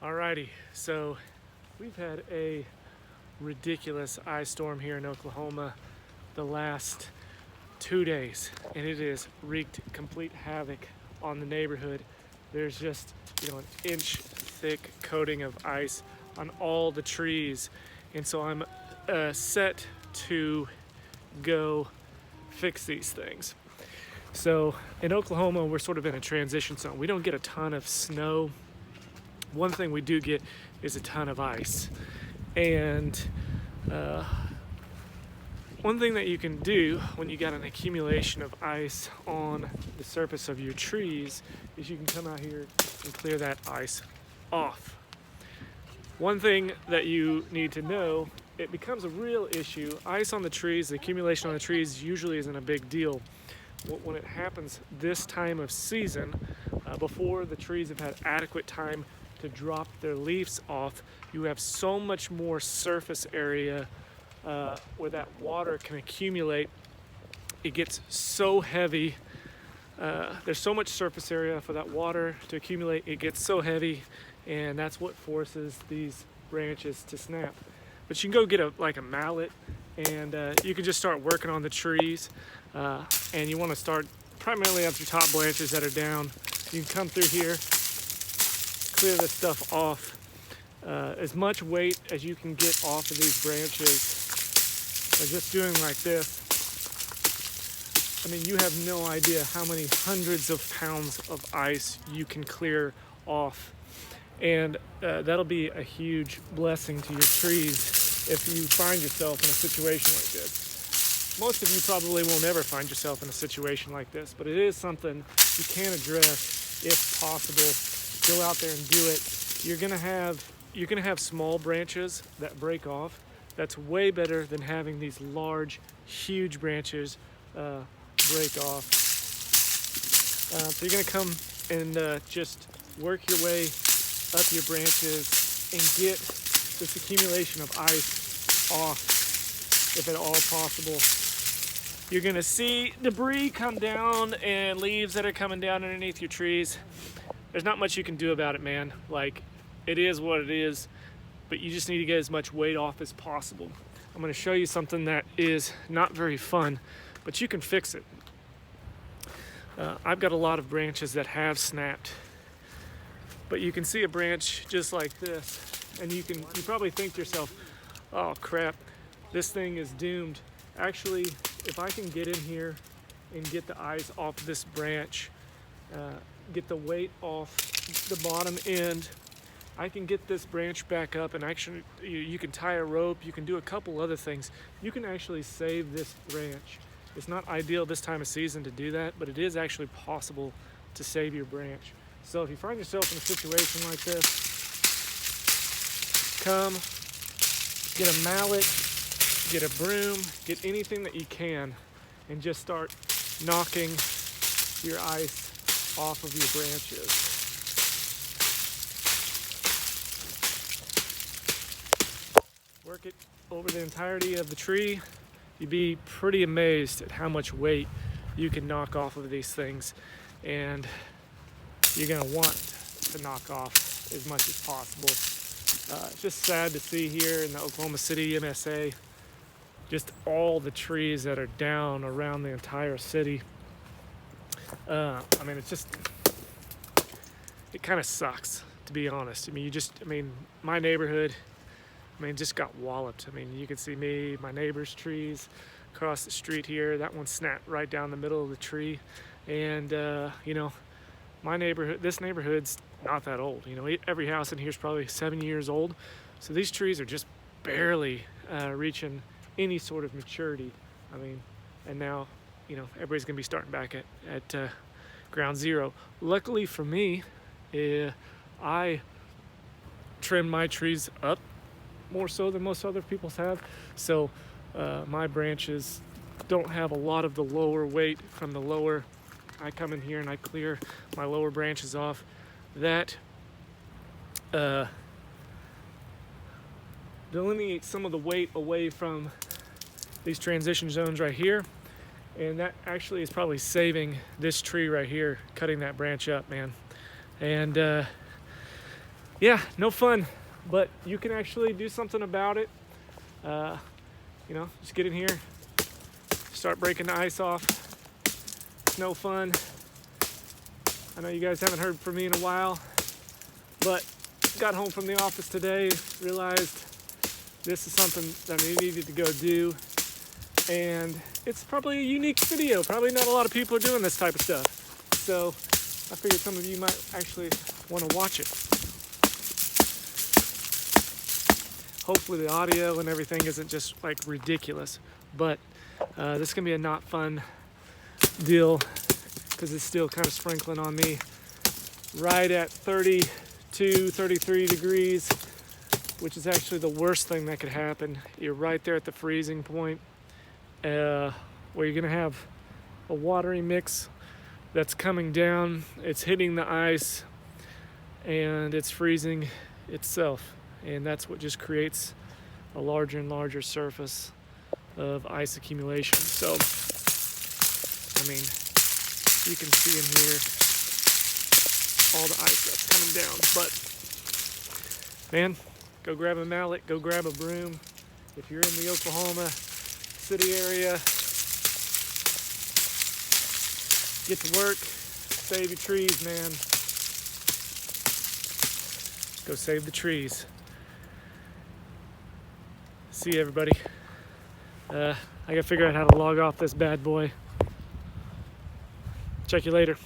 Alrighty, so we've had a ridiculous ice storm here in Oklahoma the last 2 days, and it has wreaked complete havoc on the neighborhood. There's just, an inch thick coating of ice on all the trees, and so I'm set to go fix these things. So in Oklahoma, we're sort of in a transition zone. We don't get a ton of snow. One thing we do get is a ton of ice. And uh, one thing that you can do when you got an accumulation of ice on the surface of your trees is you can come out here and clear that ice off. One thing that you need to know, it becomes a real issue. Ice on the trees, the accumulation on the trees usually isn't a big deal. When it happens this time of season, before the trees have had adequate time to drop their leaves off, you have so much more surface area where that water can accumulate. It gets so heavy. There's so much surface area for that water to accumulate. It gets so heavy, and that's what forces these branches to snap. But you can go get a mallet, and you can just start working on the trees. And you want to start primarily at your top branches that are down. You can come through here, clear this stuff off. As much weight as you can get off of these branches by just doing like this. I mean, you have no idea how many hundreds of pounds of ice you can clear off. And that'll be a huge blessing to your trees if you find yourself in a situation like this. Most of you probably won't ever find yourself in a situation like this, but it is something you can address if possible. Go out there and do it. You're gonna have small branches that break off. That's way better than having these large, huge branches break off. So you're gonna come and just work your way up your branches and get this accumulation of ice off, if at all possible. You're gonna see debris come down and leaves that are coming down underneath your trees. There's not much you can do about it, man. Like, it is what it is, but you just need to get as much weight off as possible. I'm gonna show you something that is not very fun, but you can fix it. I've got a lot of branches that have snapped, but you can see a branch just like this, and you probably think to yourself, oh crap, this thing is doomed. Actually, if I can get in here and get the ice off this branch, get the weight off the bottom end, I can get this branch back up, and actually you can tie a rope, you can do a couple other things. You can actually save this branch. It's not ideal this time of season to do that, but it is actually possible to save your branch. So if you find yourself in a situation like this, come, get a mallet, get a broom, get anything that you can, and just start knocking your ice off of your branches. Work it over the entirety of the tree. You'd be pretty amazed at how much weight you can knock off of these things, and you're gonna want to knock off as much as possible. It's just sad to see here in the Oklahoma City MSA, just all the trees that are down around the entire city. I mean, it kind of sucks, to be honest. I mean, my neighborhood, just got walloped. I mean, you can see me, my neighbor's trees across the street here. That one snapped right down the middle of the tree. And, this neighborhood's not that old. Every house in here is probably 7 years old. So these trees are just barely reaching any sort of maturity. I mean, and now, everybody's gonna be starting back at ground zero. Luckily for me, I trimmed my trees up more so than most other people's have. So my branches don't have a lot of the lower weight from the lower. I come in here and I clear my lower branches off. That delineates some of the weight away from these transition zones right here, and that actually is probably saving this tree right here, cutting that branch up, man. And yeah, no fun, but you can actually do something about it. You know, just get in here, start breaking the ice off. It's no fun. I know you guys haven't heard from me in a while, but got home from the office today, realized this is something that I needed to go do, and it's probably a unique video. Probably not a lot of people are doing this type of stuff, so I figured some of you might actually want to watch it. Hopefully the audio and everything isn't just like ridiculous, but this is gonna be a not fun deal because it's still kind of sprinkling on me right at 32, 33 degrees, which is actually the worst thing that could happen. You're right there at the freezing point, where you're gonna have a watery mix that's coming down. It's hitting the ice and it's freezing itself. And that's what just creates a larger and larger surface of ice accumulation. So, I mean, you can see in here all the ice that's coming down. But, man, go grab a mallet, go grab a broom. If you're in the Oklahoma City area, get to work, save your trees, man. Go save the trees. See you, everybody. I gotta figure out how to log off this bad boy. Check you later.